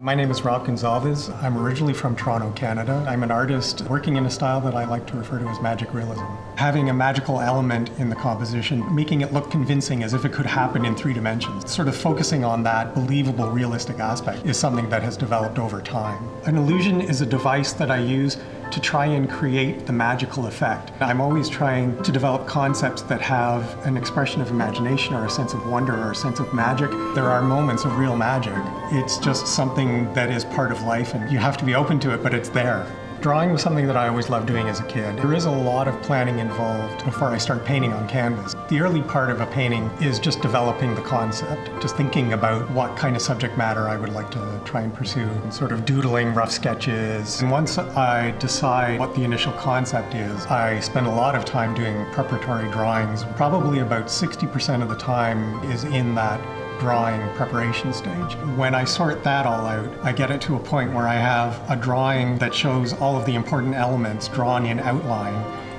My name is Rob Gonsalves. I'm originally from Toronto, Canada. I'm an artist working in a style that I like to refer to as magic realism. Having a magical element in the composition, making it look convincing as if it could happen in 3 dimensions. Sort of focusing on that believable, realistic aspect is something that has developed over time. An illusion is a device that I use to try and create the magical effect. I'm always trying to develop concepts that have an expression of imagination or a sense of wonder or a sense of magic. There are moments of real magic. It's just something that is part of life and you have to be open to it, but it's there. Drawing was something that I always loved doing as a kid. There is a lot of planning involved before I start painting on canvas. The early part of a painting is just developing the concept, just thinking about what kind of subject matter I would like to try and pursue, and sort of doodling rough sketches. And once I decide what the initial concept is, I spend a lot of time doing preparatory drawings. Probably about 60% of the time is in that drawing preparation stage. When I sort that all out, I get it to a point where I have a drawing that shows all of the important elements drawn in outline,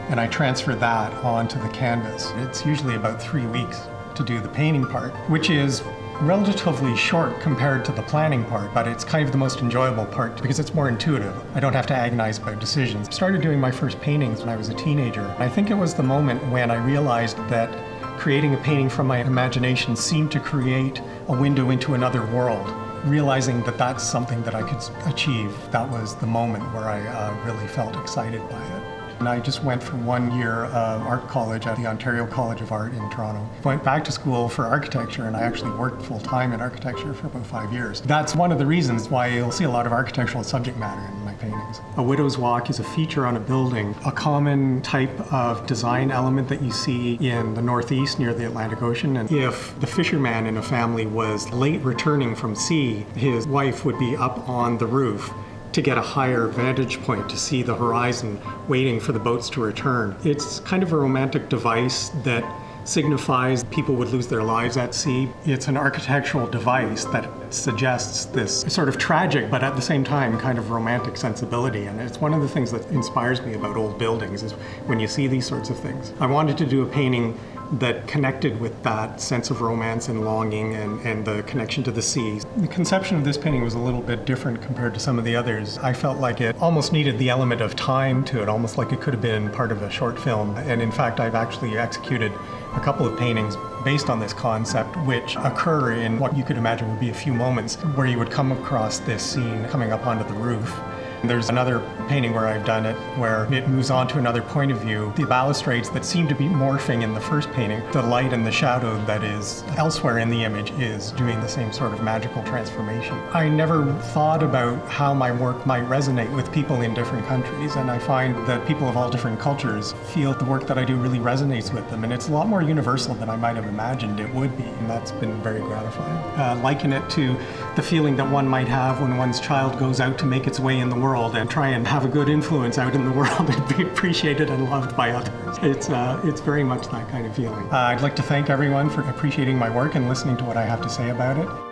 and I transfer that onto the canvas. It's usually about 3 weeks to do the painting part, which is relatively short compared to the planning part, but it's kind of the most enjoyable part because it's more intuitive. I don't have to agonize about decisions. I started doing my first paintings when I was a teenager. I think it was the moment when I realized that creating a painting from my imagination seemed to create a window into another world. Realizing that that's something that I could achieve, that was the moment where I really felt excited by it. And I just went for 1 year of art college at the Ontario College of Art in Toronto. Went back to school for architecture, and I actually worked full-time in architecture for about 5 years. That's one of the reasons why you'll see a lot of architectural subject matter in my paintings. A widow's walk is a feature on a building, a common type of design element that you see in the Northeast near the Atlantic Ocean. And if the fisherman in a family was late returning from sea, his wife would be up on the roof to get a higher vantage point to see the horizon waiting for the boats to return. It's kind of a romantic device that signifies people would lose their lives at sea. It's an architectural device that suggests this sort of tragic, but at the same time kind of romantic sensibility. And it's one of the things that inspires me about old buildings is when you see these sorts of things. I wanted to do a painting that connected with that sense of romance and longing and the connection to the sea. The conception of this painting was a little bit different compared to some of the others. I felt like it almost needed the element of time to it, almost like it could have been part of a short film. And in fact, I've actually executed a couple of paintings based on this concept, which occur in what you could imagine would be a few moments where you would come across this scene coming up onto the roof. There's another painting where I've done it where it moves on to another point of view. The balustrades that seem to be morphing in the first painting, the light and the shadow that is elsewhere in the image is doing the same sort of magical transformation. I never thought about how my work might resonate with people in different countries, and I find that people of all different cultures feel the work that I do really resonates with them, and it's a lot more universal than I might have imagined it would be, and that's been very gratifying. Liken it to the feeling that one might have when one's child goes out to make its way in the world and try and have a good influence out in the world and be appreciated and loved by others. It's very much that kind of feeling. I'd like to thank everyone for appreciating my work and listening to what I have to say about it.